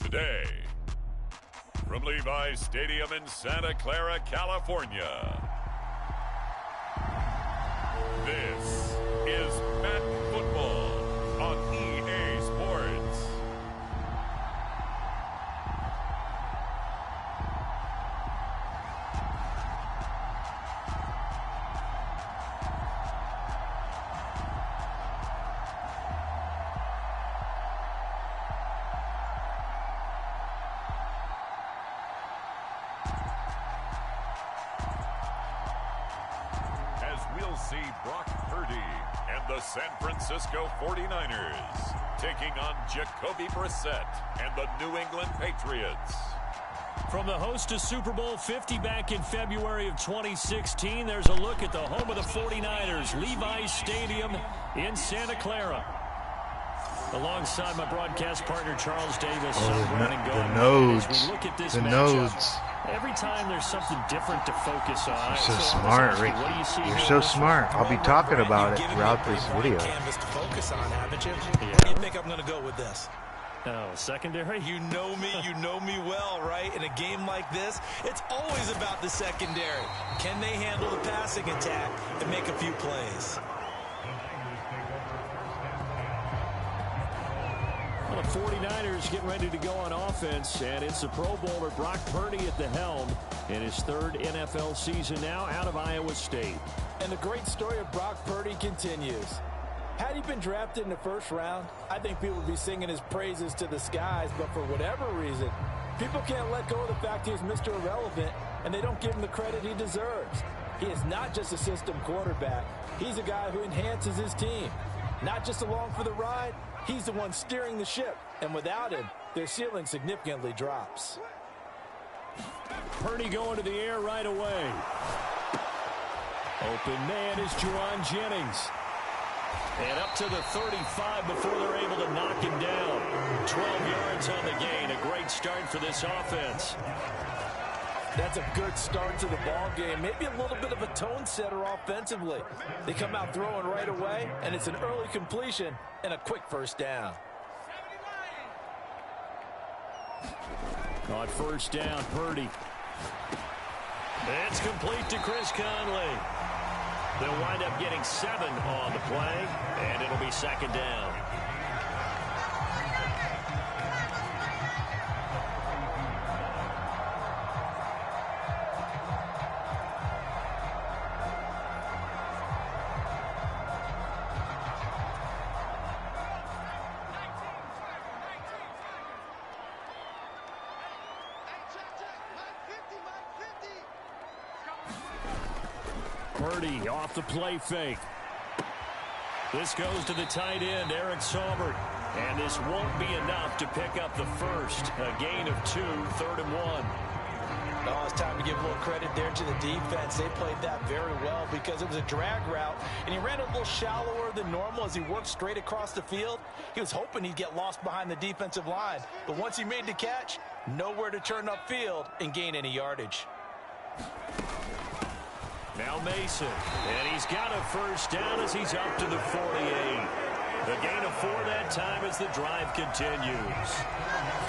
today. From Levi's Stadium in Santa Clara, California, this is Madden Football on EA Sports. We'll see Brock Parody and the San Francisco 49ers taking on Jacoby Brissett and the New England Patriots. From the host to Super Bowl 50 back in February of 2016, there's a look at the home of the 49ers, Levi's Stadium in Santa Clara. Alongside my broadcast partner, Charles Davis. The nodes. Every time there's something different to focus on. You're so smart, Rick. You're so smart. I'll be talking about it throughout this video. Canvas to focus on, haven't you? Where do you think I'm going to go with this? Oh, secondary? You know me well, right? In a game like this, it's always about the secondary. Can they handle the passing attack and make a few plays? Well, the 49ers getting ready to go on offense, and it's the Pro Bowler Brock Parody at the helm in his third NFL season now out of Iowa State. And the great story of Brock Parody continues. Had he been drafted in the first round, I think people would be singing his praises to the skies, but for whatever reason, people can't let go of the fact he's Mr. Irrelevant, and they don't give him the credit he deserves. He is not just a system quarterback. He's a guy who enhances his team. Not just along for the ride, he's the one steering the ship, and without him, their ceiling significantly drops. Purdy going to the air right away. Open man is Juwan Jennings. And up to the 35 before they're able to knock him down. 12 yards on the gain. A great start for this offense. That's a good start to the ball game. Maybe a little bit of a tone setter offensively. They come out throwing right away, and it's an early completion and a quick first down. On first down, Purdy. It's complete to Chris Conley. They'll wind up getting 7 on the play, and it'll be second down. Purdy off the play fake. This goes to the tight end, Eric Saubert. And this won't be enough to pick up the first. A gain of 2, 3rd and 1. Oh, it's time to give a little credit there to the defense. They played that very well because it was a drag route, and he ran a little shallower than normal as he worked straight across the field. He was hoping he'd get lost behind the defensive line, but once he made the catch, nowhere to turn upfield and gain any yardage. Now Mason, and he's got a first down as he's up to the 48. The gain of 4 that time as the drive continues.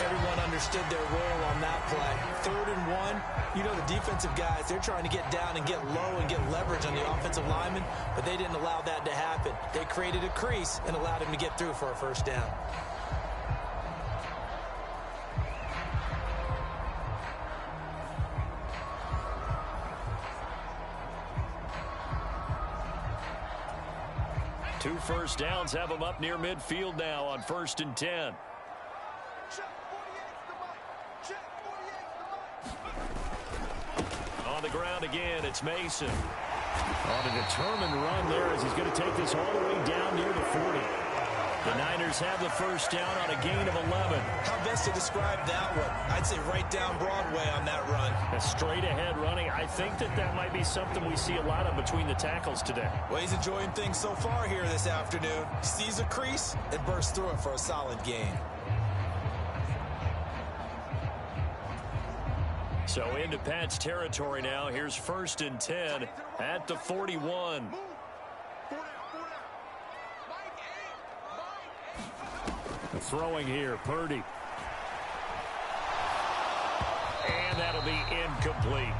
Everyone understood their role on that play. 3rd and 1. You know, the defensive guys, they're trying to get down and get low and get leverage on the offensive lineman, but they didn't allow that to happen. They created a crease and allowed him to get through for a first down. Two first downs have them up near midfield now on 1st and 10. On the ground again, it's Mason. On a determined run there as he's going to take this all the way down near the 40. The Niners have the first down on a gain of 11. How best to describe that one? I'd say right down Broadway on that run. A straight ahead running. I think that might be something we see a lot of between the tackles today. Well, he's enjoying things so far here this afternoon. Sees a crease and bursts through it for a solid gain. So into Pat's territory now. Here's 1st and 10 at the 41. Throwing here, Purdy. incomplete.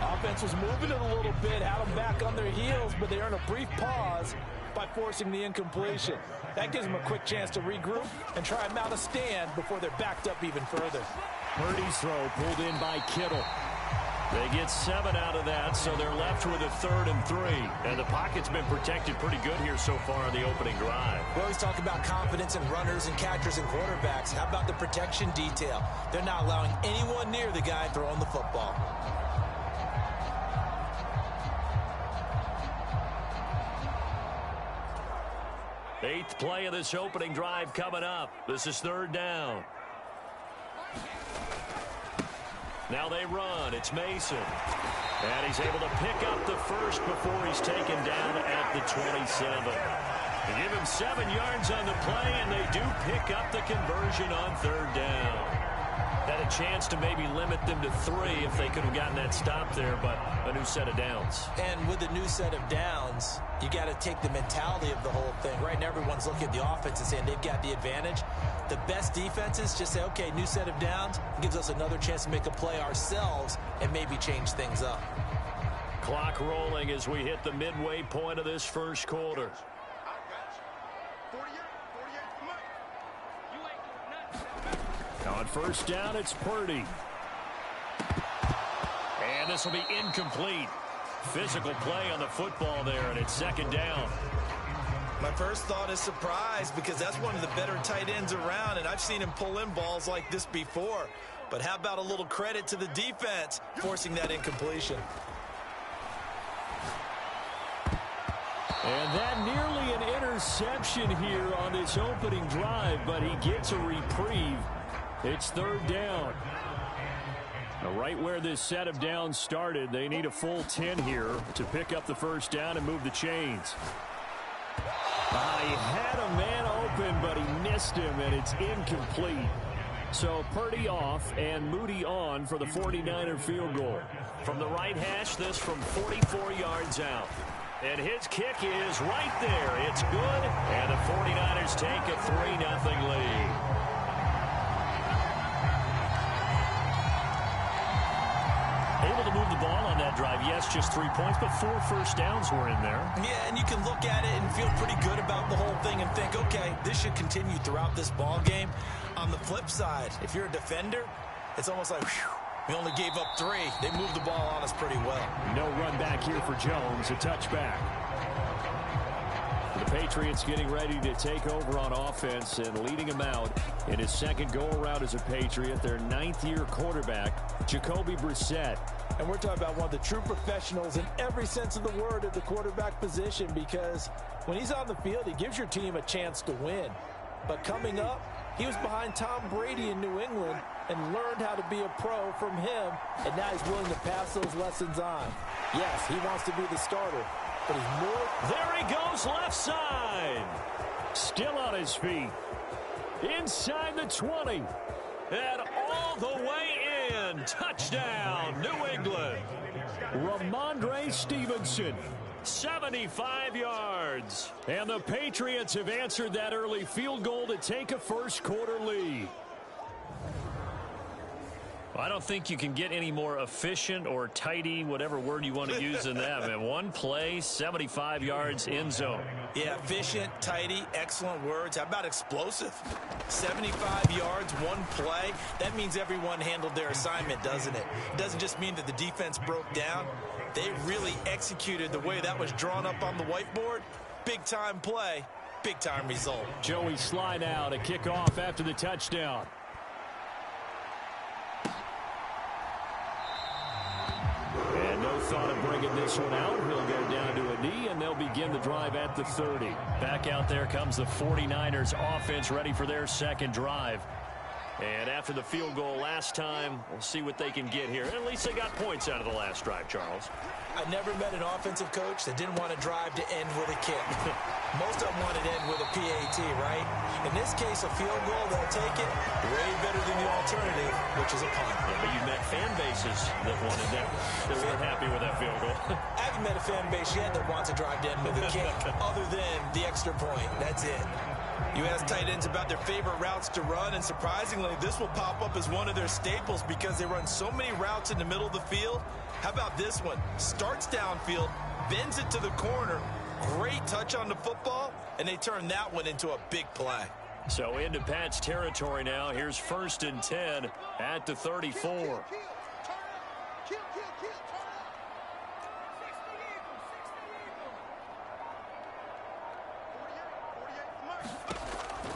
Offense was moving it a little bit, had them back on their heels, but they earned a brief pause by forcing the incompletion. That gives them a quick chance to regroup and try and mount a stand before they're backed up even further. Purdy's throw pulled in by Kittle. They get 7 out of that, so they're left with a 3rd and 3. And the pocket's been protected pretty good here so far on the opening drive. We always talk about confidence in runners and catchers and quarterbacks. How about the protection detail? They're not allowing anyone near the guy throwing the football. Eighth play of this opening drive coming up. This is 3rd down. Now they run. It's Mason. And he's able to pick up the first before he's taken down at the 27. They give him 7 yards on the play, and they do pick up the conversion on 3rd down. Had a chance to maybe limit them to 3 if they could have gotten that stop there, but a new set of downs. And with a new set of downs, you got to take the mentality of the whole thing. Right now, everyone's looking at the offense and saying they've got the advantage. The best defenses just say, okay, new set of downs gives us another chance to make a play ourselves and maybe change things up. Clock rolling as we hit the midway point of this first quarter. On 1st down, it's Purdy. And this will be incomplete. Physical play on the football there, and it's 2nd down. My first thought is surprise, because that's one of the better tight ends around, and I've seen him pull in balls like this before. But how about a little credit to the defense forcing that incompletion? And that nearly an interception here on this opening drive, but he gets a reprieve. It's 3rd down. Now, right where this set of downs started, they need a full 10 here to pick up the 1st down and move the chains. He had a man open, but he missed him, and it's incomplete. So Purdy off and Moody on for the 49er field goal. From the right hash, this from 44 yards out. And his kick is right there. It's good, and the 49ers take a 3-0 lead. Able to move the ball on that drive. Yes, just 3 points, but 4 first downs were in there. Yeah, and you can look at it and feel pretty good about the whole thing and think, okay, this should continue throughout this ball game. On the flip side, if you're a defender, it's almost like, whew, we only gave up 3. They moved the ball on us pretty well. No run back here for Jones, a touchback. The Patriots getting ready to take over on offense and leading him out in his 2nd go-around as a Patriot, their 9th-year quarterback, Jacoby Brissett. And we're talking about one of the true professionals in every sense of the word at the quarterback position, because when he's on the field, he gives your team a chance to win. But coming up, he was behind Tom Brady in New England and learned how to be a pro from him, and now he's willing to pass those lessons on. Yes, he wants to be the starter, but he's more. There he goes, left side. Still on his feet. Inside the 20. And all the way in. Touchdown, New England. Ramondre Stevenson, 75 yards. And the Patriots have answered that early field goal to take a first quarter lead. I don't think you can get any more efficient or tidy, whatever word you want to use in that. Man, one play, 75 yards, end zone. Yeah, efficient, tidy, excellent words. How about explosive? 75 yards, one play. That means everyone handled their assignment, doesn't it? It doesn't just mean that the defense broke down. They really executed the way that was drawn up on the whiteboard. Big-time play, big-time result. Joey Sly now to kick off after the touchdown. And no thought of bringing this one out. He'll go down to a knee, and they'll begin the drive at the 30. Back out there comes the 49ers offense, ready for their 2nd drive. And after the field goal last time, we'll see what they can get here. At least they got points out of the last drive, Charles. I never met an offensive coach that didn't want to drive to end with a kick. Most of them wanted to end with a PAT, right? In this case, a field goal, they'll take it way better than the alternative, which is a punt. Yeah, but you met fan bases that wanted that. They weren't happy with that field goal. I haven't met a fan base yet that wants to drive to end with a kick other than the extra point. That's it. You ask tight ends about their favorite routes to run, and surprisingly, this will pop up as one of their staples because they run so many routes in the middle of the field. How about this one? Starts downfield, bends it to the corner, great touch on the football, and they turn that one into a big play. So into Pat's territory now. Here's 1st and 10 at the 34.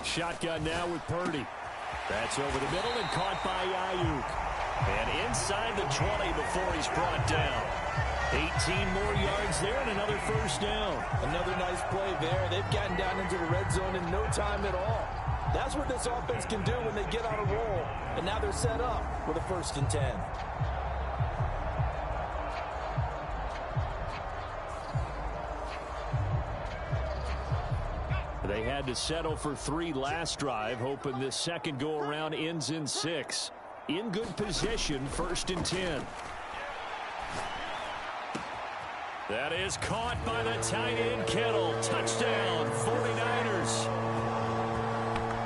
Shotgun now with Purdy. That's over the middle and caught by Ayuk. And inside the 20 before he's brought down. 18 more yards there and another 1st down. Another nice play there. They've gotten down into the red zone in no time at all. That's what this offense can do when they get on a roll. And now they're set up with a 1st and 10. They had to settle for 3 last drive, hoping this second go-around ends in 6. In good position, 1st and 10. That is caught by the tight end, Kittle. Touchdown, 49ers.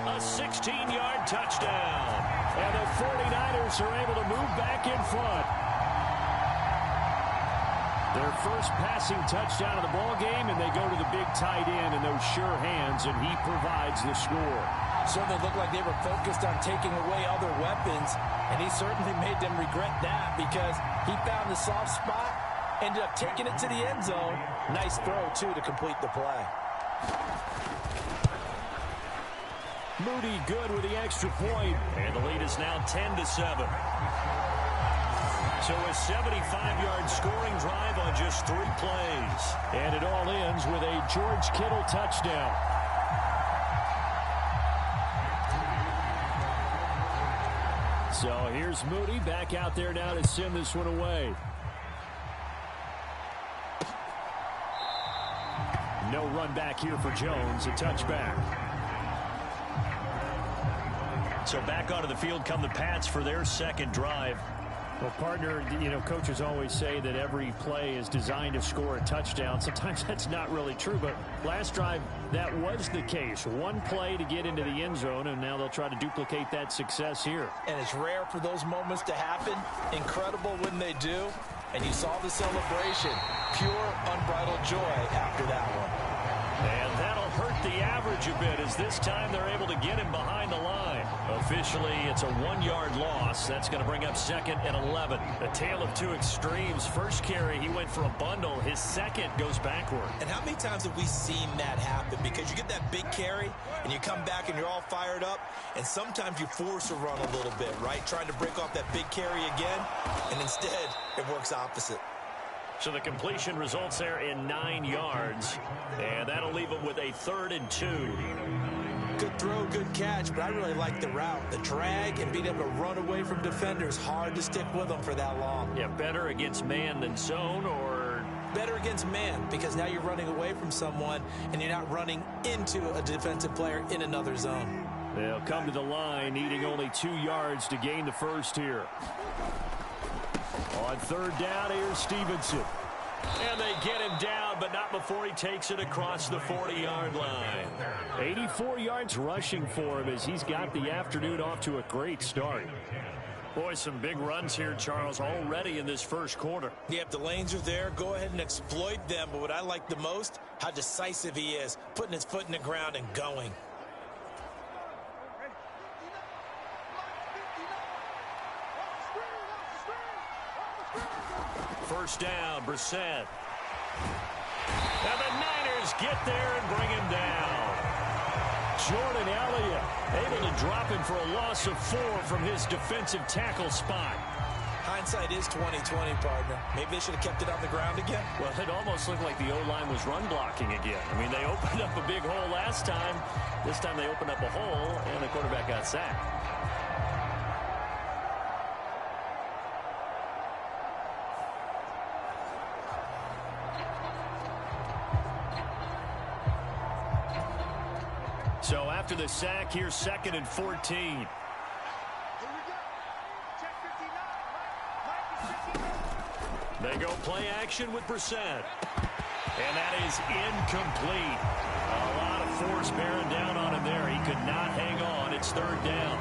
A 16-yard touchdown. And the 49ers are able to move back in front. Their first passing touchdown of the ball game, and they go to the big tight end in those sure hands, and he provides the score. Certainly looked like they were focused on taking away other weapons, and he certainly made them regret that because he found the soft spot, ended up taking it to the end zone. Nice throw, too, to complete the play. Moody good with the extra point, and the lead is now 10-7. So a 75-yard scoring drive on just 3 plays. And it all ends with a George Kittle touchdown. So here's Moody back out there now to send this one away. No run back here for Jones, a touchback. So back onto the field come the Pats for their second drive. Well, partner, you know, coaches always say that every play is designed to score a touchdown. Sometimes that's not really true, but last drive, that was the case. 1 play to get into the end zone, and now they'll try to duplicate that success here. And it's rare for those moments to happen. Incredible when they do. And you saw the celebration. Pure, unbridled joy after that one. And that'll hurt the average a bit as this time they're able to get him behind the line. Officially, it's a 1-yard loss. That's going to bring up 2nd and 11. A tale of 2 extremes. First carry, he went for a bundle. His second goes backward. And how many times have we seen that happen? Because you get that big carry, and you come back and you're all fired up, and sometimes you force a run a little bit, right? Trying to break off that big carry again, and instead it works opposite. So the completion results there in 9 yards, and that'll leave them with a 3rd and 2. Good throw, good catch, but I really like the route. The drag and being able to run away from defenders, hard to stick with them for that long. Yeah, better against man than zone, or better against man, because now you're running away from someone and you're not running into a defensive player in another zone. They'll come to the line needing only 2 yards to gain the first here. On 3rd down, here's Stevenson. And they get him down, but not before he takes it across the 40-yard line. 84 yards rushing for him as he's got the afternoon off to a great start. Boy, some big runs here, Charles, already in this first quarter. Yeah, if the lanes are there, go ahead and exploit them. But what I like the most, how decisive he is, putting his foot in the ground and going. First down, Brissett. And the Niners get there and bring him down. Jordan Elliott able to drop him for a loss of 4 from his defensive tackle spot. Hindsight is 20/20, partner. Maybe they should have kept it on the ground again. Well, it almost looked like the O-line was run blocking again. I mean, they opened up a big hole last time. This time they opened up a hole, and the quarterback got sacked. So after the sack, here's 2nd and 14. They go play action with Brissett. And that is incomplete. A lot of force bearing down on him there. He could not hang on. It's third down.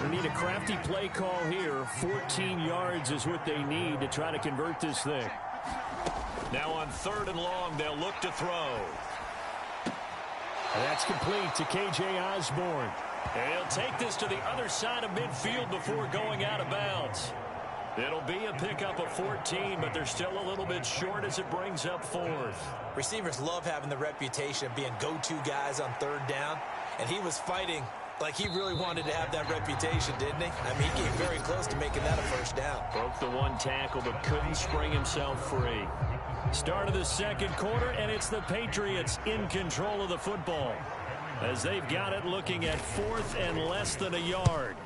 They need a crafty play call here. 14 yards is what they need to try to convert this thing. Now on third and long, they'll look to throw. And that's complete to K.J. Osborne. And he'll take this to the other side of midfield before going out of bounds. It'll be a pickup of 14, but they're still a little bit short as it brings up fourth. Receivers love having the reputation of being go-to guys on third down, and he was fighting like he really wanted to have that reputation, didn't he? I mean, he came very close to making that a first down. Broke the one tackle, but couldn't spring himself free. Start of the second quarter, and it's the Patriots in control of the football as they've got it looking at fourth and less than a yard.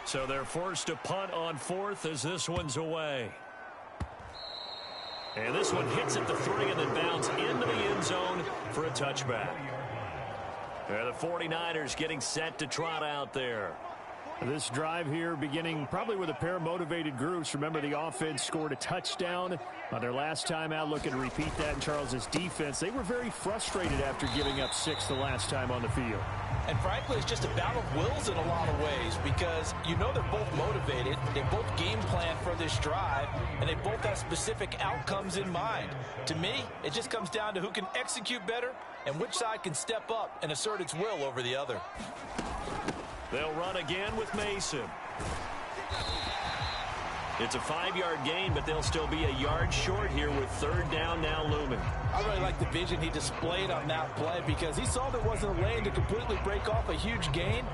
So they're forced to punt on fourth as this one's away. And this one hits at the 3 and then bounds into the end zone for a touchback. The 49ers getting set to trot out there. This drive here beginning probably with a pair of motivated groups. Remember, the offense scored a touchdown on their last time out. Looking to repeat that in Charles's defense. They were very frustrated after giving up 6 the last time on the field. And frankly, it's just a battle of wills in a lot of ways because you know they're both motivated. They both game plan for this drive, and they both have specific outcomes in mind. To me, it just comes down to who can execute better and which side can step up and assert its will over the other. They'll run again with Mason. It's a 5-yard gain, but they'll still be a yard short here with third down now looming. I really like the vision he displayed on that play because he saw there wasn't a lane to completely break off a huge gain.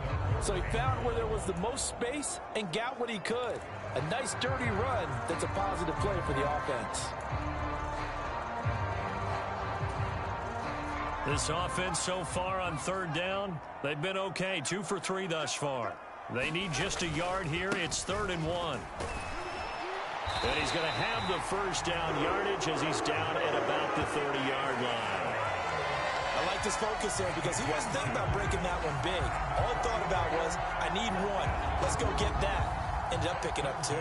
So he found where there was the most space and got what he could. A nice dirty run that's a positive play for the offense. This offense so far on third down, they've been okay. 2 for 3 thus far. They need just a yard here. It's 3rd and 1. And he's going to have the first down yardage as he's down at about the 30-yard line. I like this focus there because he wasn't thinking about breaking that one big. All he thought about was, I need 1. Let's go get that. Ended up picking up 2.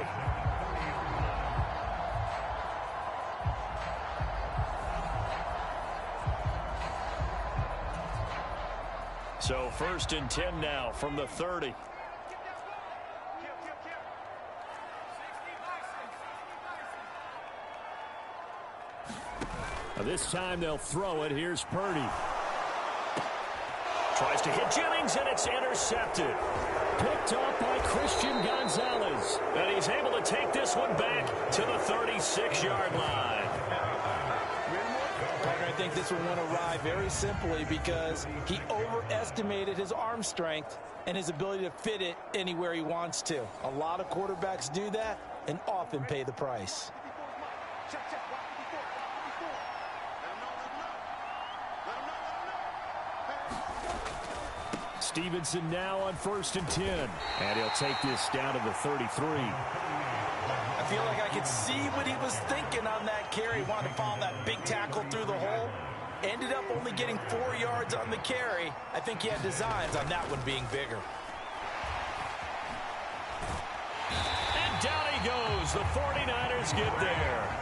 So 1st and 10 now from the 30. This time they'll throw it. Here's Parody. Tries to hit Jennings, and it's intercepted. Picked off by Christian Gonzalez. And he's able to take this one back to the 36-yard line. I think this one went awry very simply because he overestimated his arm strength and his ability to fit it anywhere he wants to. A lot of quarterbacks do that and often pay the price. Stevenson now on 1st and 10. And he'll take this down to the 33. I feel like I could see what he was thinking on that carry. Wanted to follow that big tackle through the hole. Ended up only getting 4 yards on the carry. I think he had designs on that one being bigger. And down he goes. The 49ers get there.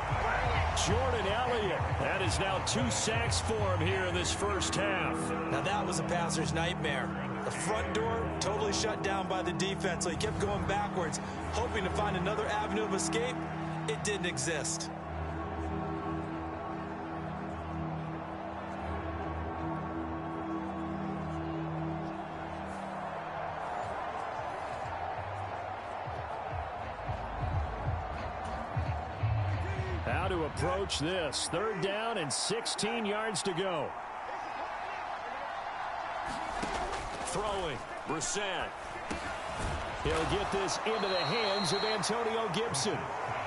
Jordan Elliott. That is now 2 sacks for him here in this first half. Now that was a passer's nightmare. The front door totally shut down by the defense, so he kept going backwards, hoping to find another avenue of escape. It didn't exist. How to approach this. 3rd down and 16 yards to go. Throwing. Brissett. He'll get this into the hands of Antonio Gibson.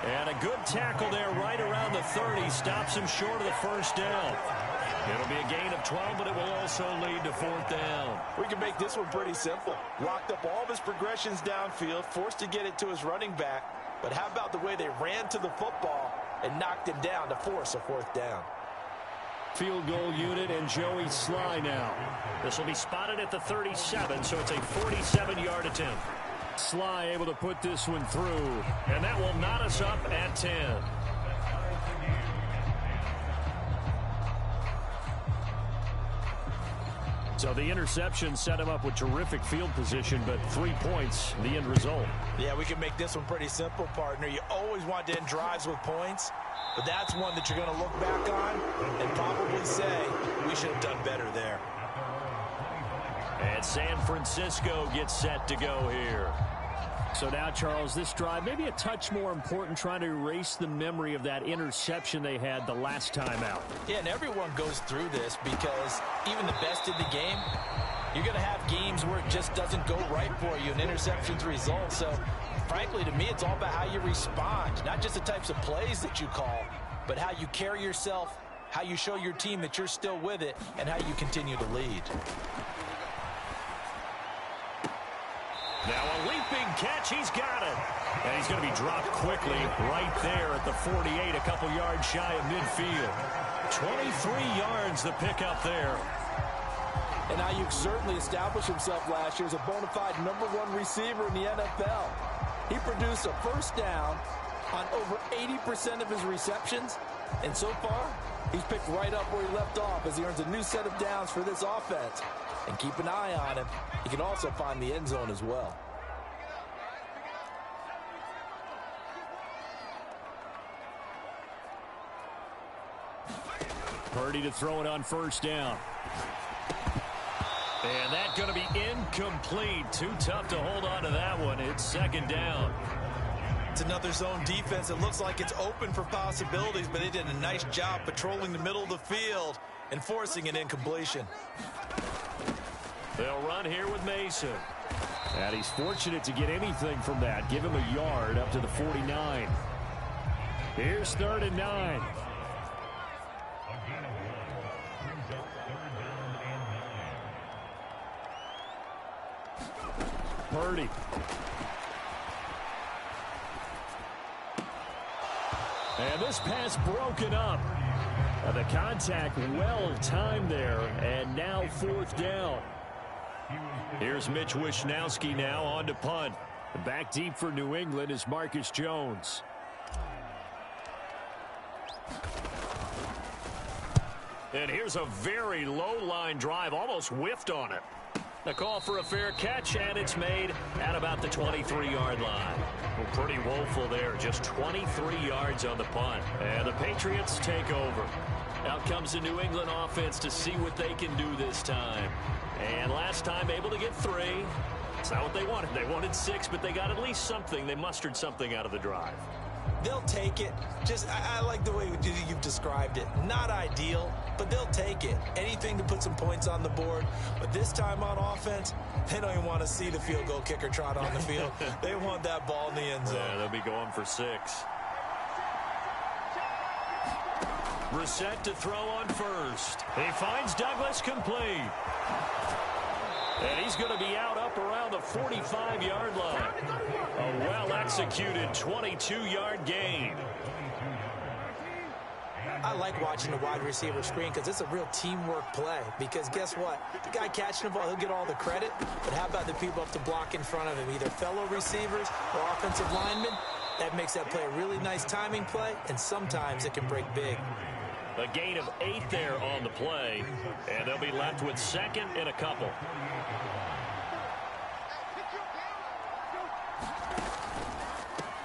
And a good tackle there right around the 30. Stops him short of the first down. It'll be a gain of 12, but it will also lead to 4th down. We can make this one pretty simple. Locked up all of his progressions downfield, forced to get it to his running back. But how about the way they ran to the football and knocked him down to force a 4th down? Field goal unit and Joey Sly now. This will be spotted at the 37, so it's a 47-yard attempt. Sly able to put this one through, and that will knot us up at 10. So the interception set him up with terrific field position, but 3 points, the end result. Yeah, we can make this one pretty simple, partner. You always want to end drives with points, but that's one that you're going to look back on and probably say, we should have done better there. And San Francisco gets set to go here. So now, Charles, this drive maybe a touch more important, trying to erase the memory of that interception they had the last time out. Yeah, and everyone goes through this because even the best in the game, you're going to have games where it just doesn't go right for you, and interceptions result. So, frankly, to me, it's all about how you respond, not just the types of plays that you call, but how you carry yourself, how you show your team that you're still with it, and how you continue to lead. Now a leaping catch, he's got it. And he's going to be dropped quickly right there at the 48, a couple yards shy of midfield. 23 yards the pickup there. And Ayuk certainly established himself last year as a bona fide #1 receiver in the NFL. He produced a first down on over 80% of his receptions. And so far, he's picked right up where he left off as he earns a new set of downs for this offense. And keep an eye on him. He can also find the end zone as well. Parody to throw it on first down. And that's going to be incomplete. Too tough to hold on to that one. It's second down. It's another zone defense. It looks like it's open for possibilities, but they did a nice job patrolling the middle of the field and forcing an incompletion. They'll run here with Mason. And he's fortunate to get anything from that. Give him a yard up to the 49. Here's 3rd and 9. Parody. And this pass broken up. The contact well timed there. And now 4th down. Here's Mitch Wishnowski now on to punt. Back deep for New England is Marcus Jones. And here's a very low line drive, almost whiffed on it. The call for a fair catch, and it's made at about the 23-yard line. Well, pretty woeful there, just 23 yards on the punt. And the Patriots take over. Out comes the New England offense to see what they can do this time. And last time able to get 3. It's not what they wanted. They wanted 6, but they got at least something. They mustered something out of the drive. They'll take it. I like the way you've described it. Not ideal, but they'll take it. Anything to put some points on the board. But this time on offense, they don't even want to see the field goal kicker trot on the field. They want that ball in the end zone. Yeah, they'll be going for 6. Brissett to throw on first. He finds Douglas complete. And he's going to be out up around the 45-yard line. A well-executed 22-yard gain. I like watching the wide receiver screen because it's a real teamwork play. Because guess what? The guy catching the ball, he'll get all the credit. But how about the people up to block in front of him? Either fellow receivers or offensive linemen. That makes that play a really nice timing play. And sometimes it can break big. A gain of 8 there on the play. And they'll be left with 2nd and a couple.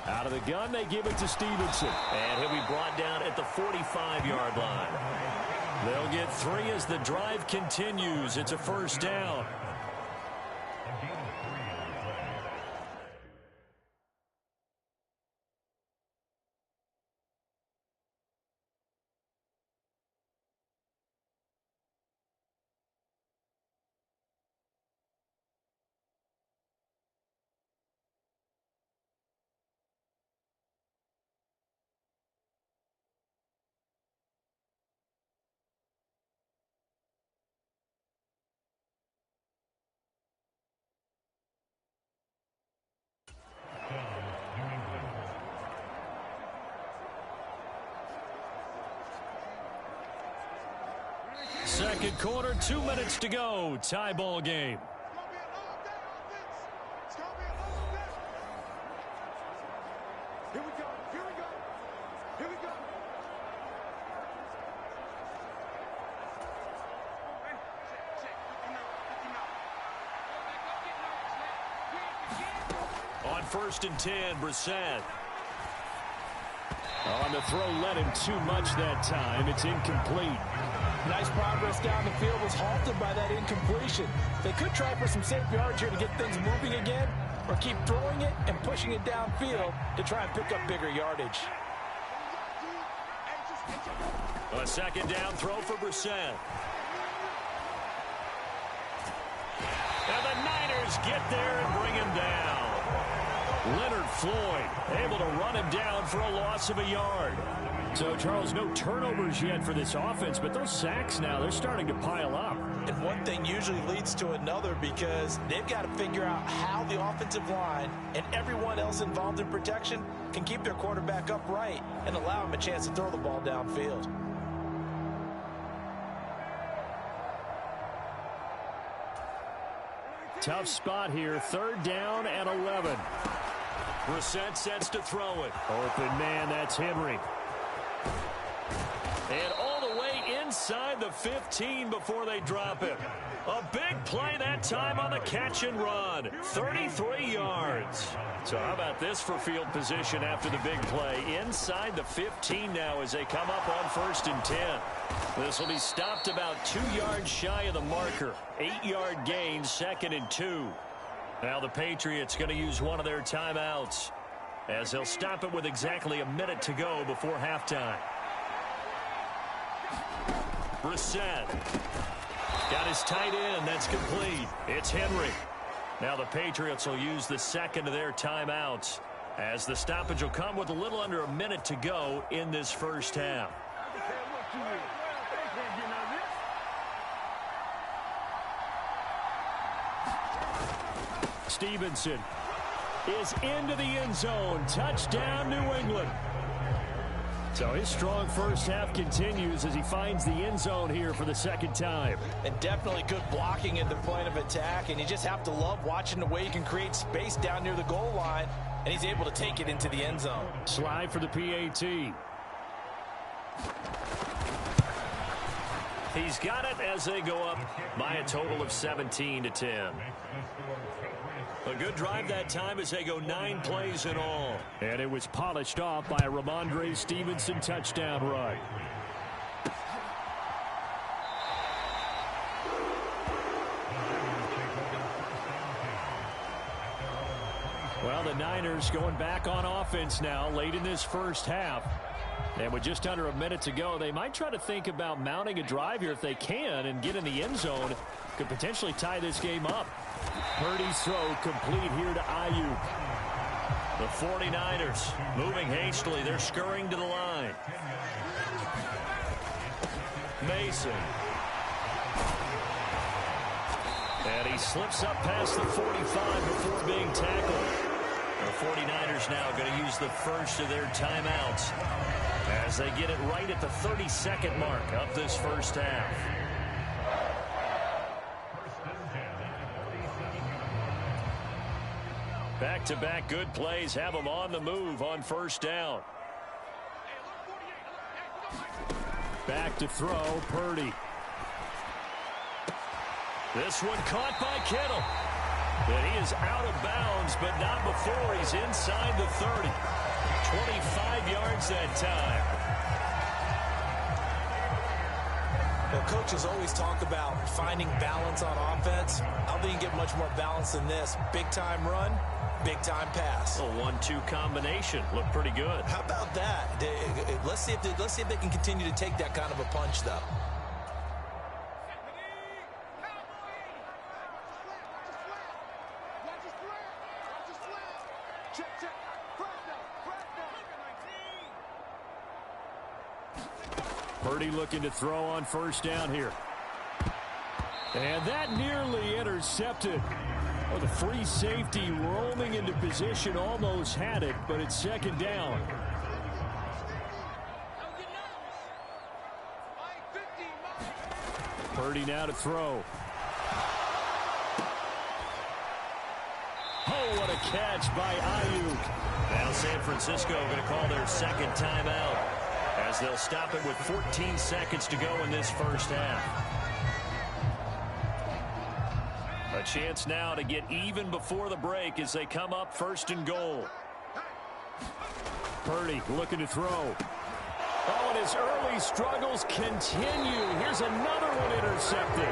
Out of the gun, they give it to Stevenson. And he'll be brought down at the 45-yard line. They'll get 3 as the drive continues. It's a first down. Second quarter, 2 minutes to go. Tie ball game. Here we go. Here we go. Here we go. first and 10. Brissett. On the throw, led him too much that time. It's incomplete. Nice progress down the field was halted by that incompletion. They could try for some safe yards here to get things moving again, or keep throwing it and pushing it downfield to try and pick up bigger yardage. A second down throw for Brissett. And the Niners get there and bring him down. Leonard Floyd able to run him down for a loss of a yard. So, Charles, no turnovers yet for this offense, but those sacks now, they're starting to pile up. And one thing usually leads to another because they've got to figure out how the offensive line and everyone else involved in protection can keep their quarterback upright and allow him a chance to throw the ball downfield. Tough spot here, third down and 11. Brissett sets to throw it. Open man, that's Henry. And all the way inside the 15 before they drop him. A big play that time on the catch and run. 33 yards. So how about this for field position after the big play? Inside the 15 now as they come up on first and 10. This will be stopped about 2 yards shy of the marker. 8-yard gain, second and 2. Now the Patriots going to use one of their timeouts as they'll stop it with exactly a minute to go before halftime. Brissett got his tight end. That's complete. It's Henry. Now the Patriots will use the second of their timeouts as the stoppage will come with a little under a minute to go in this first half. Stevenson is into the end zone. Touchdown, New England. So his strong first half continues as he finds the end zone here for the second time. And definitely good blocking at the point of attack, and you just have to love watching the way he can create space down near the goal line, and he's able to take it into the end zone. Slide for the PAT. He's got it as they go up by a total of 17-10. A good drive that time as they go 9 plays in all. And it was polished off by a Ramondre Stevenson touchdown run. Well, the Niners going back on offense now late in this first half. And with just under a minute to go, they might try to think about mounting a drive here if they can and get in the end zone. Could potentially tie this game up. Purdy's throw complete here to Ayuk. The 49ers moving hastily. They're scurrying to the line. Mason. And he slips up past the 45 before being tackled. The 49ers now going to use the first of their timeouts as they get it right at the 32nd mark of this first half. Back-to-back good plays have them on the move on first down. Back to throw, Purdy. This one caught by Kittle. But he is out of bounds, but not before he's inside the 30. 25 yards that time. Well, coaches always talk about finding balance on offense. I don't think you can get much more balance than this. Big-time run, big-time pass. A 1-2 combination. Looked pretty good. How about that? Let's see if they can continue to take that kind of a punch, though. Purdy looking to throw on first down here. And that nearly intercepted. Oh, the free safety roaming into position almost had it, but it's second down. Purdy now to throw. Oh, what a catch by Ayuk. Now San Francisco going to call their second timeout as they'll stop it with 14 seconds to go in this first half. A chance now to get even before the break as they come up 1st and goal. Purdy looking to throw. Oh, and his early struggles continue. Here's another one intercepted.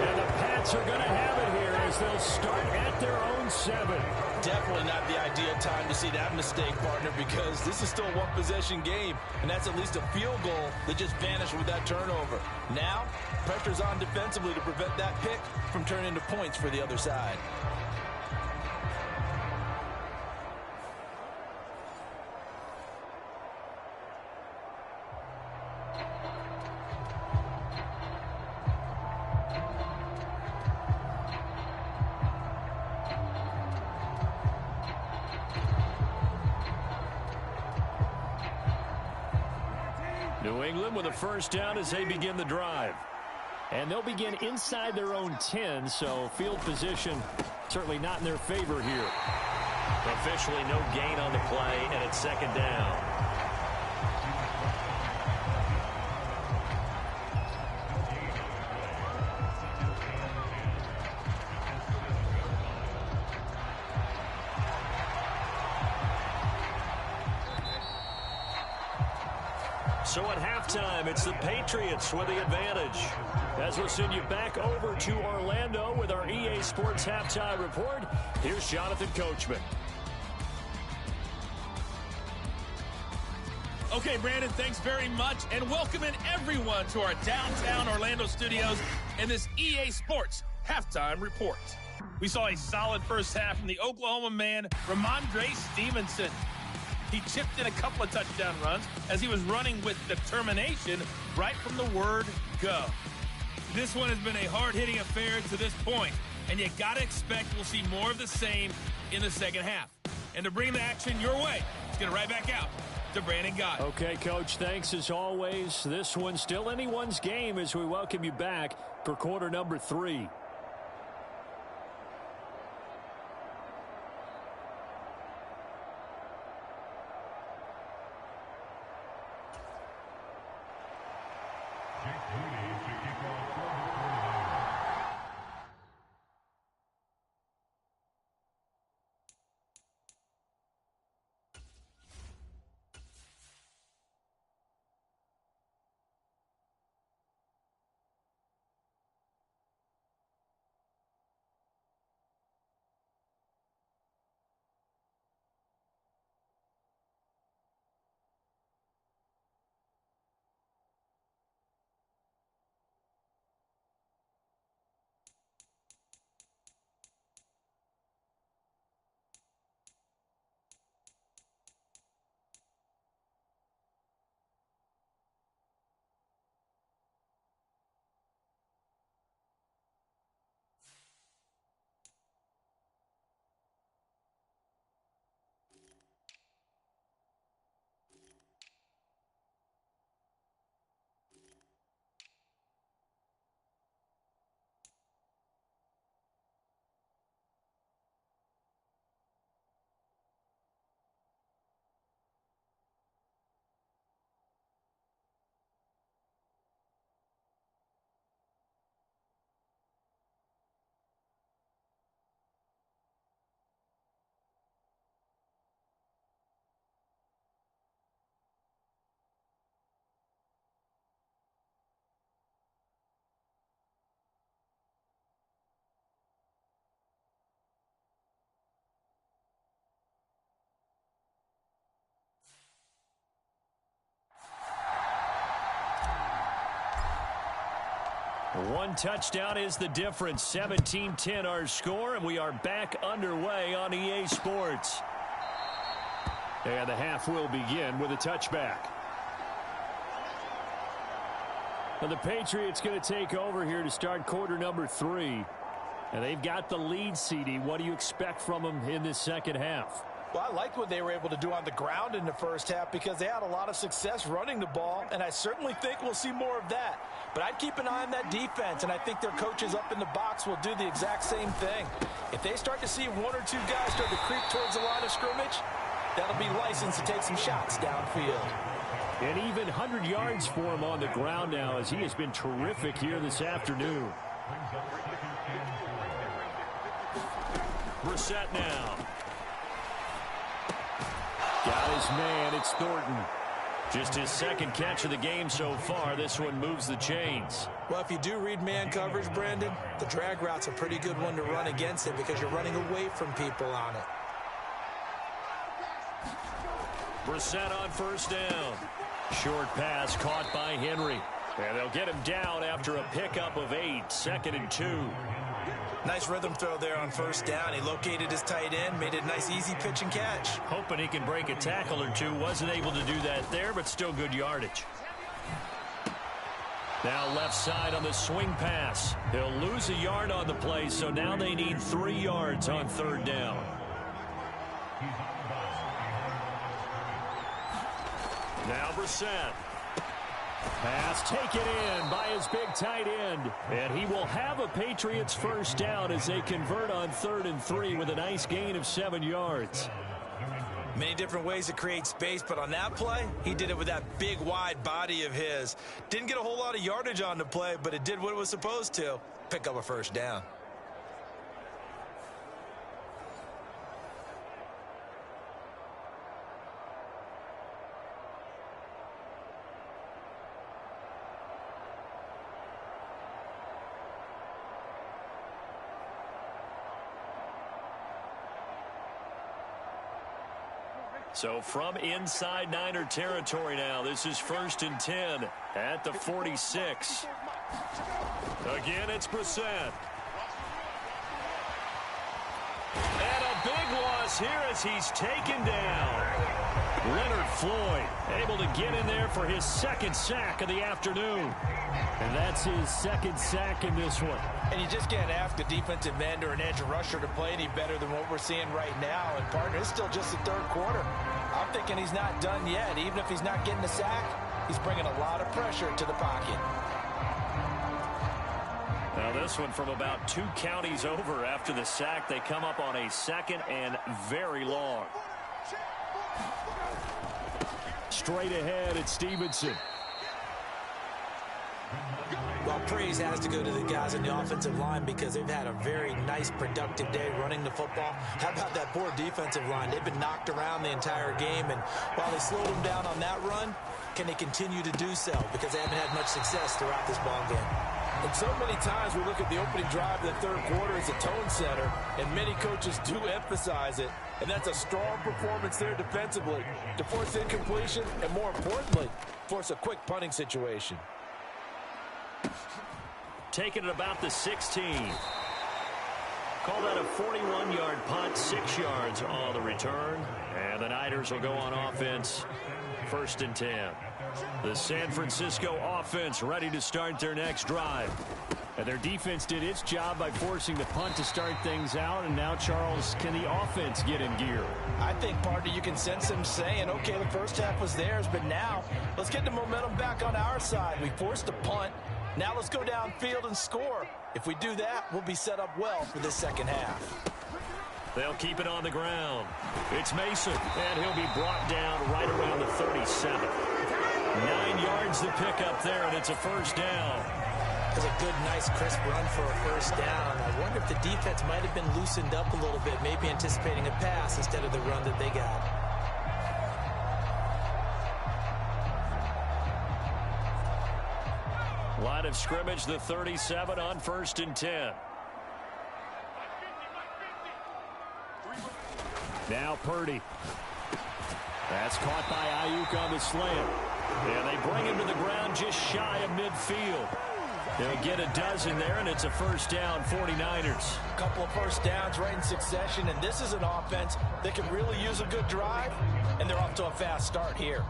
And the Pats are going to have it here as they'll start at their own 7. Definitely not the ideal time to see that mistake, partner, because this is still a one-possession game, and that's at least a field goal that just vanished with that turnover. Now, pressure's on defensively to prevent that pick from turning into points for the other side. New England with a first down as they begin the drive. And they'll begin inside their own 10, so field position certainly not in their favor here. Officially no gain on the play, and it's 2nd down. So at halftime, it's the Patriots with the advantage. As we'll send you back over to Orlando with our EA Sports Halftime Report, here's Jonathan Coachman. Okay, Brandon, thanks very much, and welcome in everyone to our downtown Orlando studios in this EA Sports Halftime Report. We saw a solid first half from the Oklahoma man, Ramondre Stevenson. He chipped in a couple of touchdown runs as he was running with determination right from the word go. This one has been a hard-hitting affair to this point, and you got to expect we'll see more of the same in the second half. And to bring the action your way, let's get it right back out to Brandon Gott. Okay, Coach, thanks as always. This one's still anyone's game as we welcome you back for quarter number 3. One touchdown is the difference. 17-10 our score, and we are back underway on EA Sports. And the half will begin with a touchback. Now the Patriots going to take over here to start quarter number 3. And they've got the lead, CD. What do you expect from them in this second half? Well, I liked what they were able to do on the ground in the first half because they had a lot of success running the ball, and I certainly think we'll see more of that. But I'd keep an eye on that defense, and I think their coaches up in the box will do the exact same thing. If they start to see one or two guys start to creep towards the line of scrimmage, that'll be licensed to take some shots downfield. And even 100 yards for him on the ground now as he has been terrific here this afternoon. Brissett now. Got his man. It's Thornton. Just his second catch of the game so far. This one moves the chains. Well, if you do read man coverage, Brandon, the drag route's a pretty good one to run against it because you're running away from people on it. Brissett on first down. Short pass caught by Henry. And they'll get him down after a pickup of 8. 2nd and 2. Nice rhythm throw there on first down. He located his tight end, made it a nice easy pitch and catch. Hoping he can break a tackle or two. Wasn't able to do that there, but still good yardage. Now left side on the swing pass. He'll lose a yard on the play, so now they need 3 yards on 3rd down. Now Brissett. Pass taken in by his big tight end. And he will have a Patriots first down as they convert on 3rd and 3 with a nice gain of 7 yards. Many different ways to create space, but on that play, he did it with that big, wide body of his. Didn't get a whole lot of yardage on the play, but it did what it was supposed to. Pick up a first down. So from inside Niner territory now, this is 1st and 10 at the 46. Again, it's Brissett. And a big loss here as he's taken down. Leonard Floyd able to get in there for his 2nd sack of the afternoon. And that's his 2nd sack in this one. And you just can't ask a defensive end or an edge rusher to play any better than what we're seeing right now. And, partner, it's still just the 3rd quarter. I'm thinking he's not done yet. Even if he's not getting the sack, he's bringing a lot of pressure to the pocket. Now this one from about 2 counties over after the sack. They come up on a 2nd and very long. Straight ahead, it's Stevenson. Well, praise has to go to the guys on the offensive line because they've had a very nice, productive day running the football. How about that poor defensive line? They've been knocked around the entire game, and while they slowed them down on that run, can they continue to do so? Because they haven't had much success throughout this ball game. And so many times we look at the opening drive of the 3rd quarter as a tone setter, and many coaches do emphasize it. And that's a strong performance there defensively to force incompletion and, more importantly, force a quick punting situation. Taking it about the 16. Call that a 41-yard punt, 6 yards on the return. And the Niners will go on offense, 1st and 10. The San Francisco offense ready to start their next drive. And their defense did its job by forcing the punt to start things out. And now, Charles, can the offense get in gear? I think, partner, you can sense them saying, okay, the first half was theirs, but now let's get the momentum back on our side. We forced a punt. Now let's go downfield and score. If we do that, we'll be set up well for this 2nd half. They'll keep it on the ground. It's Mason, and he'll be brought down right around the 37. 9 yards to pick up there, and it's a first down. That's a good, nice, crisp run for a first down. I wonder if the defense might have been loosened up a little bit, maybe anticipating a pass instead of the run that they got. Line of scrimmage, the 37 on 1st and 10. Now Purdy. That's caught by Ayuk on the slant. And they bring him to the ground just shy of midfield. They'll get a dozen there, and it's a first down, 49ers. A couple of first downs right in succession, and this is an offense that can really use a good drive, and they're off to a fast start here.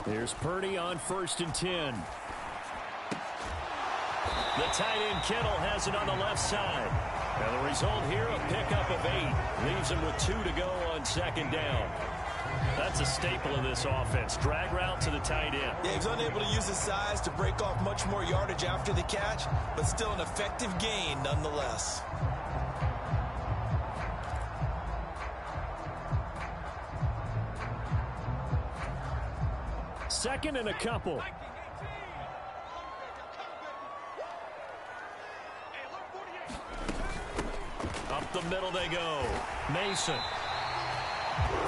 Here's Purdy on 1st and 10. The tight end Kittle has it on the left side. And the result here, a pickup of 8. Leaves him with 2 to go on 2nd down. That's a staple of this offense. Drag route to the tight end. Yeah, he's unable to use his size to break off much more yardage after the catch, but still an effective gain nonetheless. Second and a couple. Up the middle they go. Mason.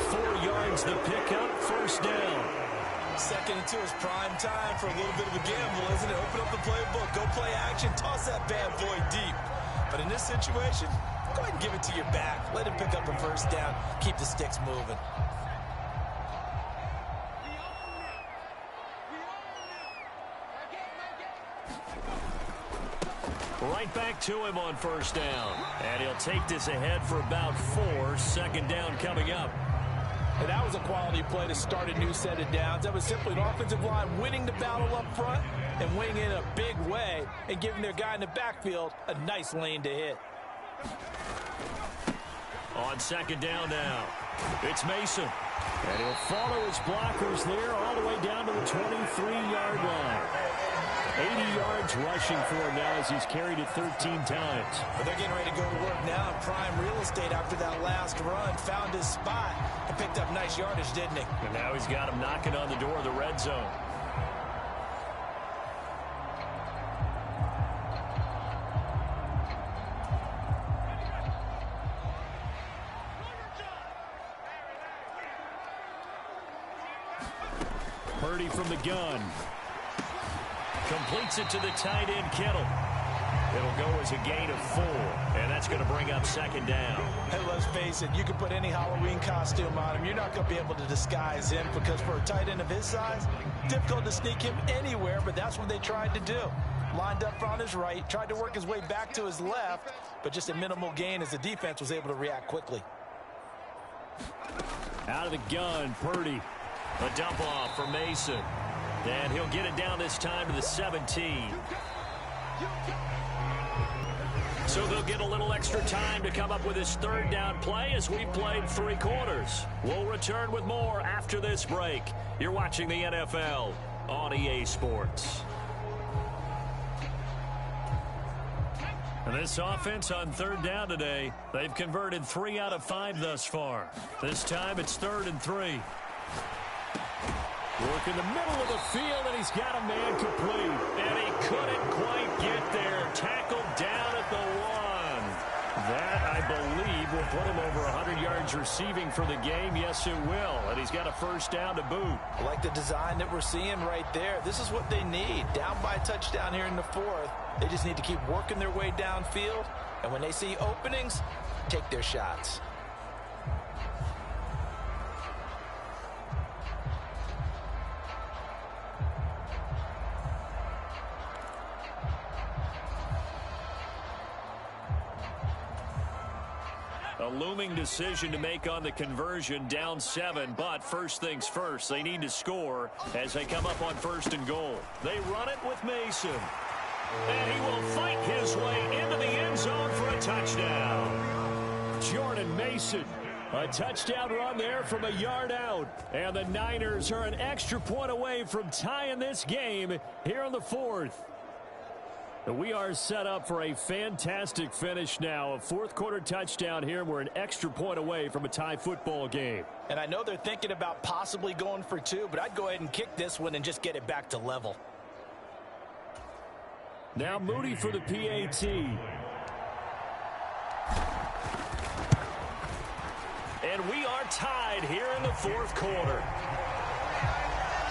4 yards the pickup, first down. Second and 2 is prime time for a little bit of a gamble, isn't it? Open up the playbook, go play action, toss that bad boy deep. But in this situation, go ahead and give it to your back. Let him pick up a first down, keep the sticks moving. Right back to him on first down. And he'll take this ahead for about 4. Second down coming up. And that was a quality play to start a new set of downs. That was simply an offensive line winning the battle up front and winning in a big way and giving their guy in the backfield a nice lane to hit. On second down now, it's Mason. And he'll follow his blockers there all the way down to the 23-yard line. 80 yards rushing for him now as he's carried it 13 times. But they're getting ready to go to work now in prime real estate after that last run. Found his spot and picked up nice yardage, didn't he? And now he's got him knocking on the door of the red zone. Parody from the gun. Completes it to the tight end, Kittle. It'll go as a gain of 4, and that's going to bring up second down. Hey, let's face it, you can put any Halloween costume on him. You're not going to be able to disguise him because for a tight end of his size, difficult to sneak him anywhere, but that's what they tried to do. Lined up on his right, tried to work his way back to his left, but just a minimal gain as the defense was able to react quickly. Out of the gun, Purdy. A dump off for Mason. And he'll get it down this time to the 17. So they'll get a little extra time to come up with his third down play as we've played 3 quarters. We'll return with more after this break. You're watching the NFL on EA Sports. And this offense on third down today, they've converted 3 out of 5 thus far. This time it's 3rd and 3. Work in the middle of the field, and he's got a man complete. And he couldn't quite get there. Tackled down at the 1. That, I believe, will put him over 100 yards receiving for the game. Yes, it will. And he's got a first down to boot. I like the design that we're seeing right there. This is what they need. Down by a touchdown here in the 4th. They just need to keep working their way downfield. And when they see openings, take their shots. A looming decision to make on the conversion, down 7, but first things first, they need to score as they come up on 1st and goal. They run it with Mason, and he will fight his way into the end zone for a touchdown. Jordan Mason, a touchdown run there from a yard out, and the Niners are an extra point away from tying this game here in the 4th. We are set up for a fantastic finish now. A 4th quarter touchdown here. We're an extra point away from a tie football game. And I know they're thinking about possibly going for 2, but I'd go ahead and kick this one and just get it back to level. Now Moody for the PAT. And we are tied here in the 4th quarter.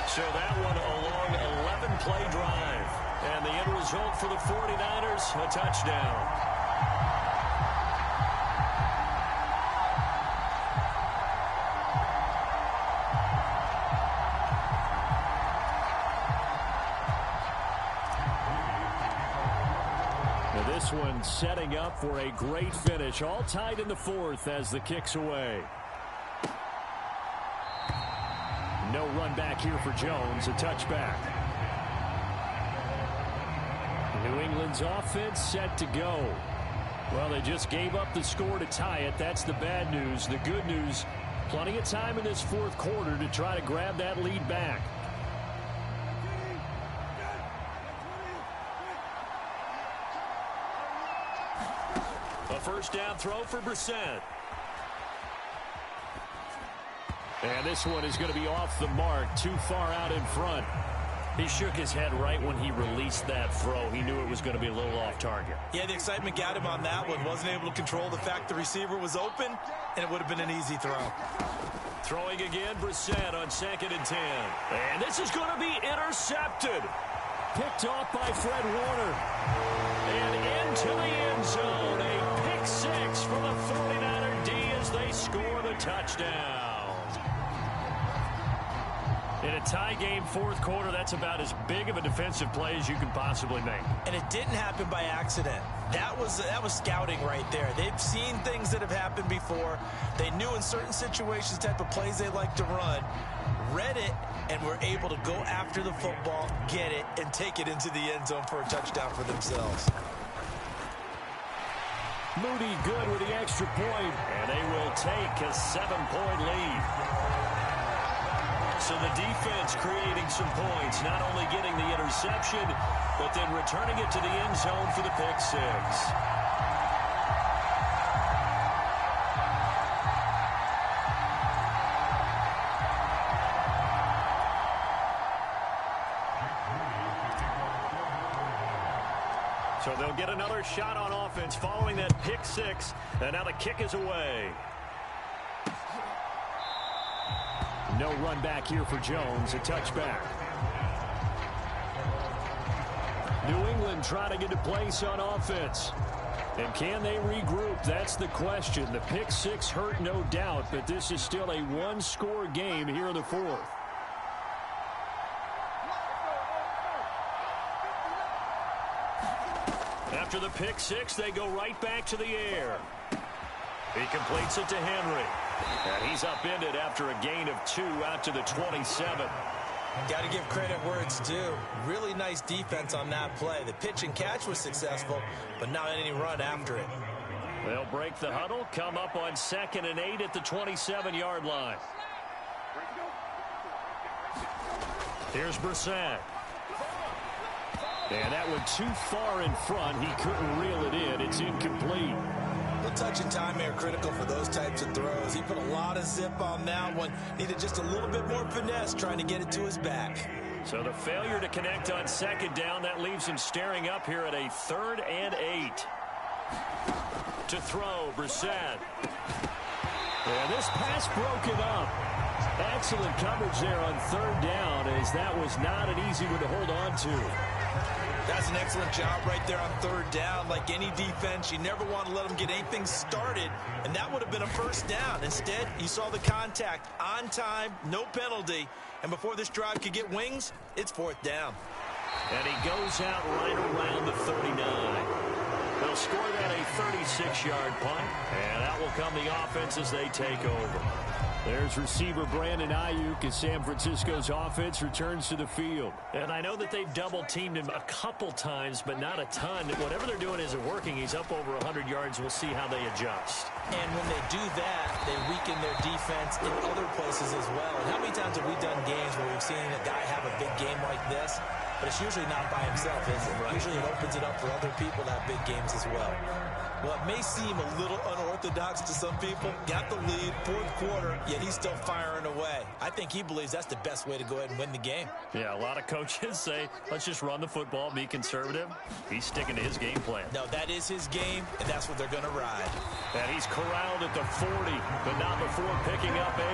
So that one a long 11-play drive. And the end result for the 49ers, a touchdown. Now this one setting up for a great finish. All tied in the 4th as the kick's away. No run back here for Jones, a touchback. New England's offense set to go. Well, they just gave up the score to tie it. That's the bad news. The good news, Plenty of time in this fourth quarter to try to grab that lead back. A first down throw for Brissett. And this one is going to be off the mark, too far out in front. He shook his head right when he released that throw. He knew it was going to be a little off target. Yeah, the excitement got him on that one. Wasn't able to control the fact the receiver was open, and it would have been an easy throw. Throwing again, Brissett on 2nd and 10. And this is going to be intercepted. Picked off by Fred Warner. And into the end zone. A pick six for the 49er D as they score the touchdown. In a tie game fourth quarter, that's about as big of a defensive play as you can possibly make. And it didn't happen by accident. That was scouting right there. They've seen things that have happened before. They knew in certain situations the type of plays they like to run, read it, and were able to go after the football, get it, and take it into the end zone for a touchdown for themselves. Moody good with the extra point, and they will take a 7-point lead. So the defense creating some points, not only getting the interception, but then returning it to the end zone for the pick six. So they'll get another shot on offense following that pick six, and now the kick is away. No run back here for Jones, a touchback. New England trying to get a place on offense. And can they regroup? That's the question. The pick six hurt, no doubt, but this is still a one-score game here in the fourth. After the pick six, they go right back to the air. He completes it to Henry. And he's upended after a gain of 2 out to the 27. Got to give credit where it's due. Really nice defense on that play. The pitch and catch was successful, but not any run after it. They'll break the huddle, come up on 2nd and 8 at the 27-yard line. Here's Brissett. And that one too far in front. He couldn't reel it in. It's incomplete. The touch and time are critical for those types of throws. He put a lot of zip on that one. Needed just a little bit more finesse trying to get it to his back. So the failure to connect on 2nd down, that leaves him staring up here at a 3rd and 8. To throw, Brissett. And this pass broken up. Excellent coverage there on 3rd down, as that was not an easy one to hold on to. That's an excellent job right there on 3rd down. Like any defense, you never want to let them get anything started, and that would have been a first down. Instead, you saw the contact on time, no penalty, and before this drive could get wings, it's 4th down. And he goes out right around the 39. They'll score that a 36-yard punt, and that will come the offense as they take over. There's receiver Brandon Ayuk as San Francisco's offense returns to the field. And I know that they've double-teamed him a couple times, but not a ton. Whatever they're doing isn't working. He's up over 100 yards. We'll see how they adjust. And when they do that, they weaken their defense in other places as well. And how many times have we done games where we've seen a guy have a big game like this? But it's usually not by himself, is it? Right. Usually it opens it up for other people to have big games as well. Well, it may seem a little unorthodox to some people. Got the lead, 4th quarter, yet he's still firing away. I think he believes that's the best way to go ahead and win the game. Yeah, a lot of coaches say, let's just run the football, be conservative. He's sticking to his game plan. No, that is his game, and that's what they're going to ride. And he's corralled at the 40, but not before picking up 8.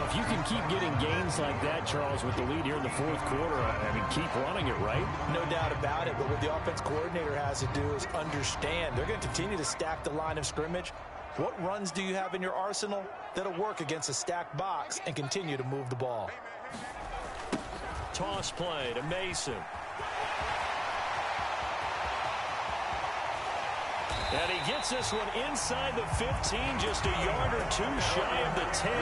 If you can keep getting gains like that, Charles, with the lead here in the 4th quarter, I mean, keep running it, right? No doubt about it, but what the offense coordinator has to do is understand. They're going to continue to stack the line of scrimmage. What runs do you have in your arsenal that'll work against a stacked box and continue to move the ball? Toss play to Mason. And he gets this one inside the 15, just a yard or two shy of the 10.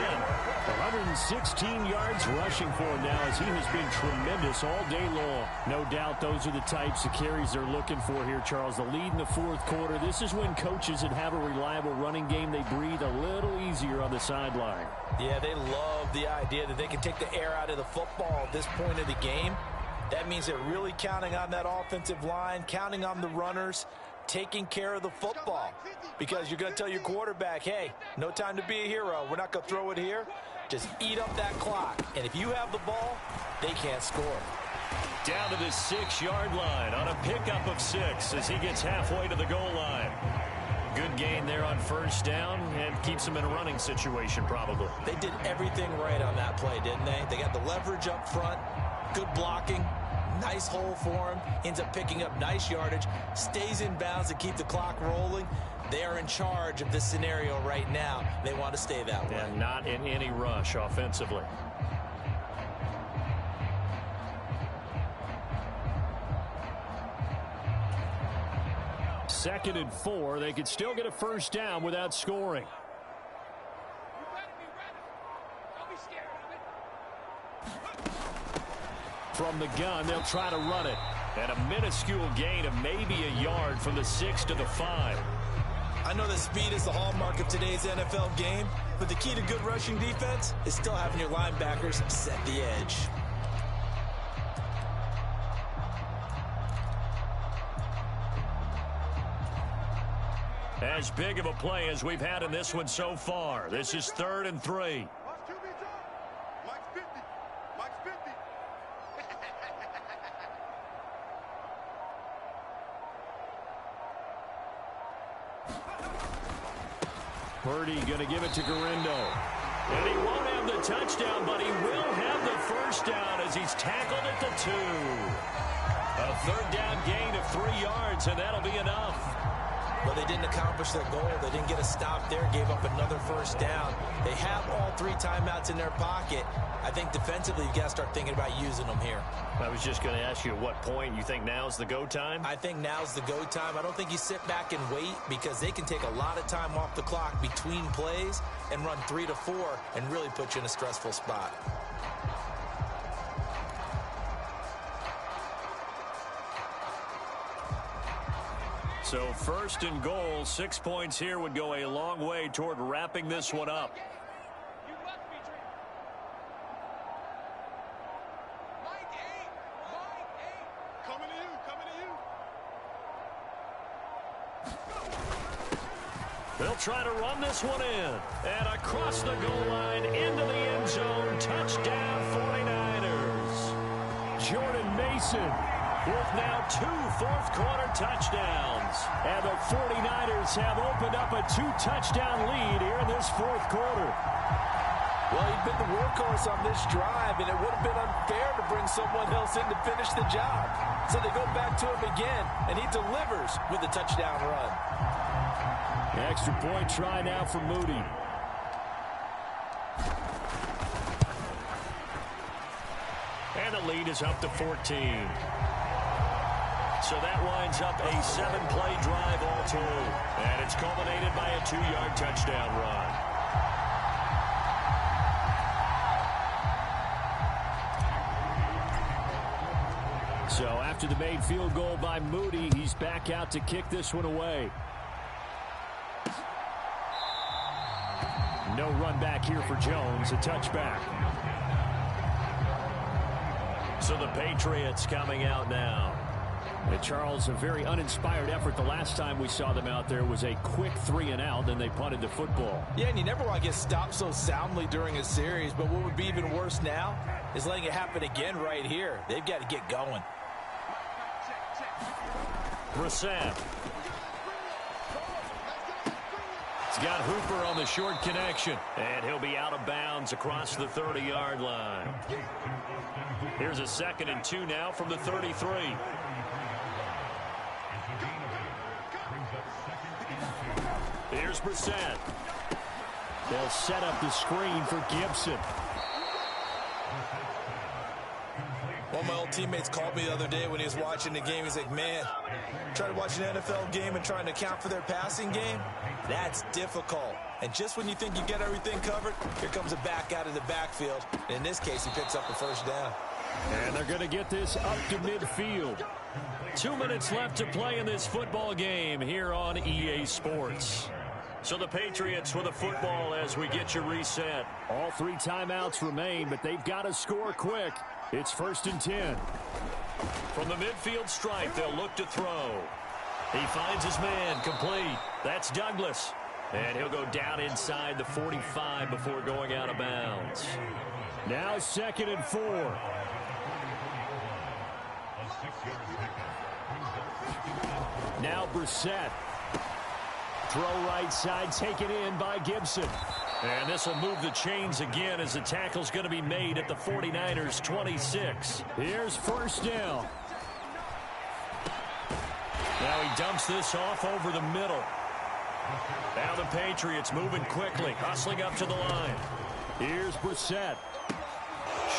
116 yards rushing for him now, as he has been tremendous all day long. No doubt those are the types of carries they're looking for here, Charles. The lead in the fourth quarter. This is when coaches that have a reliable running game, they breathe a little easier on the sideline. Yeah, they love the idea that they can take the air out of the football at this point of the game. That means they're really counting on that offensive line, counting on the runners, taking care of the football, because you're going to tell your quarterback, hey, no time to be a hero. We're not going to throw it here. Just eat up that clock. And if you have the ball, they can't score. Down to the 6-yard line on a pickup of 6 as he gets halfway to the goal line. Good gain there on first down and keeps him in a running situation probably. They did everything right on that play, didn't they? They got the leverage up front, good blocking, nice hole for him, ends up picking up nice yardage, stays in bounds to keep the clock rolling. They are in charge of this scenario right now. They want to stay that way. And not in any rush offensively. Second and 4. They could still get a first down without scoring. From the gun, they'll try to run it. And a minuscule gain of maybe a yard from the 6 to the 5. I know that speed is the hallmark of today's NFL game, but the key to good rushing defense is still having your linebackers set the edge. As big of a play as we've had in this one so far. This is 3rd and 3. Parody going to give it to Garindo. And he won't have the touchdown, but he will have the first down as he's tackled at the 2. A 3rd down gain of 3 yards, and that'll be enough. Well, they didn't accomplish their goal. They didn't get a stop there, gave up another first down. They have all 3 timeouts in their pocket. I think defensively, you've got to start thinking about using them here. I was just going to ask you at what point you think now's the go time? I think now's the go time. I don't think you sit back and wait, because they can take a lot of time off the clock between plays and run 3 to 4 and really put you in a stressful spot. So 1st and goal, 6 points here would go a long way toward wrapping this one up. They'll try to run this one in. And across the goal line, into the end zone, touchdown 49ers. Jordan Mason with now 2 fourth-quarter touchdowns. And the 49ers have opened up a 2-touchdown lead here in this fourth quarter. Well, he'd been the workhorse on this drive, and it would have been unfair to bring someone else in to finish the job. So they go back to him again, and he delivers with a touchdown run. Extra point try now for Moody. And the lead is up to 14. So that winds up a 7-play drive all told. And it's culminated by a 2-yard touchdown run. So after the made field goal by Moody, he's back out to kick this one away. No run back here for Jones, a touchback. So the Patriots coming out now. And Charles, a very uninspired effort. The last time we saw them out there was a quick 3-and-out, then they punted the football. Yeah, and you never want to get stopped so soundly during a series, but what would be even worse now is letting it happen again right here. They've got to get going. Brissett. He's got Hooper on the short connection, and he'll be out of bounds across the 30-yard line. Here's a 2nd and 2 now from the 33. Here's Brissett. They'll set up the screen for Gibson. Well, my old teammates called me the other day when he was watching the game. He's like, man, trying to watch an NFL game and trying to account for their passing game, that's difficult. And just when you think you get everything covered, here comes a back out of the backfield. In this case, he picks up a first down. And they're going to get this up to midfield. 2 minutes left to play in this football game here on EA Sports. So the Patriots with a football as we get you reset. All 3 timeouts remain, but they've got to score quick. It's 1st and 10. From the midfield stripe, they'll look to throw. He finds his man, complete. That's Douglas. And he'll go down inside the 45 before going out of bounds. Now 2nd and 4. Now Brissett. Throw right side, taken in by Gibson. And this will move the chains again as the tackle's going to be made at the 49ers 26. Here's 1st down. Now he dumps this off over the middle. Now the Patriots moving quickly, hustling up to the line. Here's Brissett.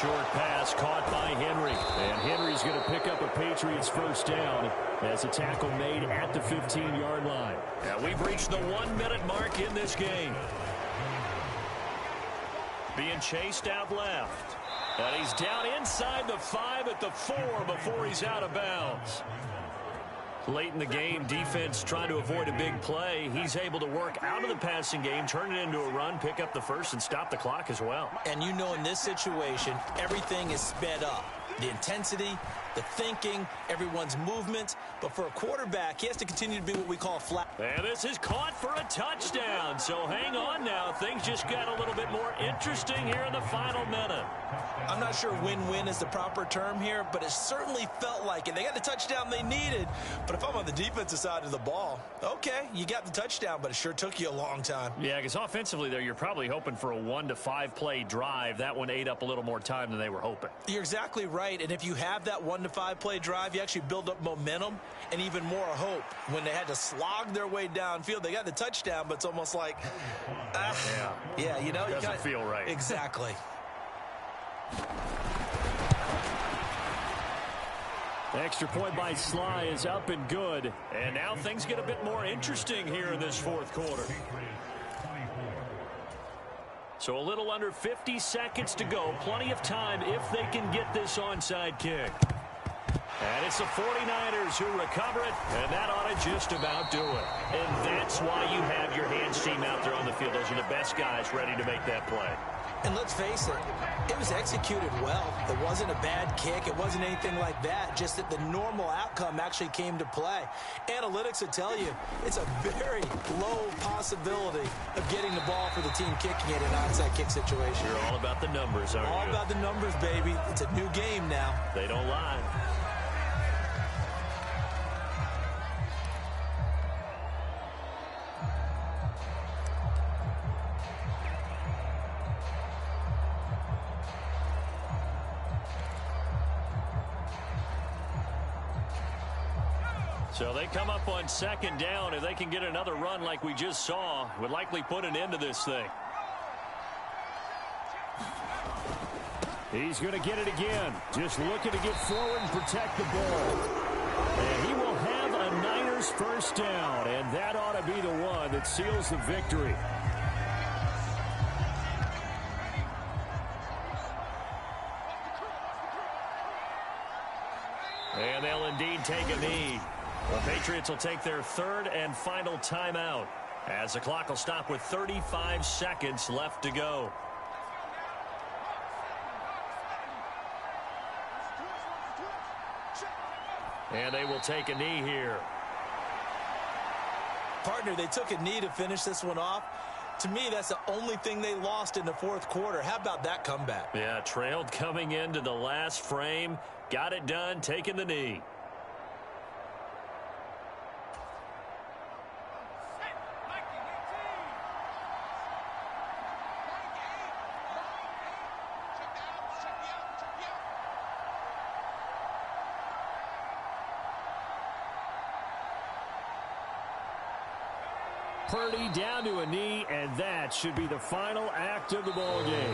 Short pass caught by Henry. And Henry's going to pick up a Patriots first down as a tackle made at the 15-yard line. Now we've reached the 1-minute mark in this game. Being chased out left. And he's down inside the 5 at the 4 before he's out of bounds. Late in the game, defense trying to avoid a big play. He's able to work out of the passing game, turn it into a run, pick up the first, and stop the clock as well. And you know in this situation, everything is sped up. The intensity, the thinking, everyone's movement. But for a quarterback, he has to continue to be what we call flat. And this is caught for a touchdown. So hang on now. Things just got a little bit more interesting here in the final minute. I'm not sure win-win is the proper term here, but it certainly felt like it. They got the touchdown they needed. But if I'm on the defensive side of the ball, okay, you got the touchdown, but it sure took you a long time. Yeah, because offensively there, you're probably hoping for a 1 to 5 play drive. That one ate up a little more time than they were hoping. You're exactly right. And if you have that 1 to 5 play drive, you actually build up momentum and even more hope. When they had to slog their way downfield, they got the touchdown, but it's almost like, yeah, you know, it doesn't feel right. Exactly. Extra point by Sly is up and good. And now things get a bit more interesting here in this 4th quarter. So a little under 50 seconds to go. Plenty of time if they can get this onside kick. And it's the 49ers who recover it, and that ought to just about do it. And that's why you have your hands team out there on the field. Those are the best guys ready to make that play. And let's face it, it was executed well. It wasn't a bad kick. It wasn't anything like that. Just that the normal outcome actually came to play. Analytics will tell you it's a very low possibility of getting the ball for the team kicking it in an onside kick situation. You're all about the numbers, aren't you? All about the numbers, baby. It's a new game now. They don't lie. So they come up on 2nd down. If they can get another run like we just saw, would likely put an end to this thing. He's going to get it again. Just looking to get forward and protect the ball. And he will have a Niners first down. And that ought to be the one that seals the victory. And they'll indeed take a knee. The Patriots will take their 3rd and final timeout as the clock will stop with 35 seconds left to go. And they will take a knee here. Partner, they took a knee to finish this one off. To me, that's the only thing they lost in the 4th quarter. How about that comeback? Yeah, trailed coming into the last frame. Got it done, taking the knee. Purdy down to a knee, and that should be the final act of the ball game.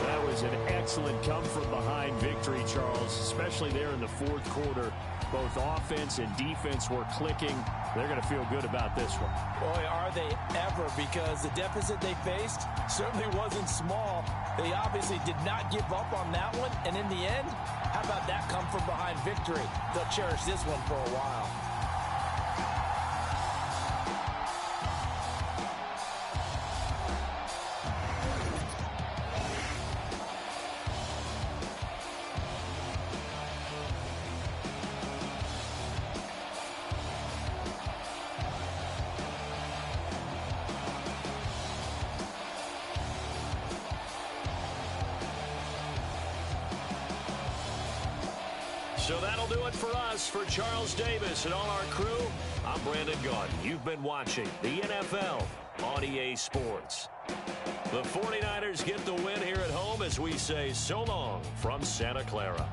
That was an excellent come-from-behind victory, Charles, especially there in the fourth quarter. Both offense and defense were clicking. They're going to feel good about this one. Boy, are they ever, because the deficit they faced certainly wasn't small. They obviously did not give up on that one, and in the end, how about that come-from-behind victory? They'll cherish this one for a while. So that'll do it for us. For Charles Davis and all our crew, I'm Brandon Gaudin. You've been watching the NFL on EA Sports. The 49ers get the win here at home as we say so long from Santa Clara.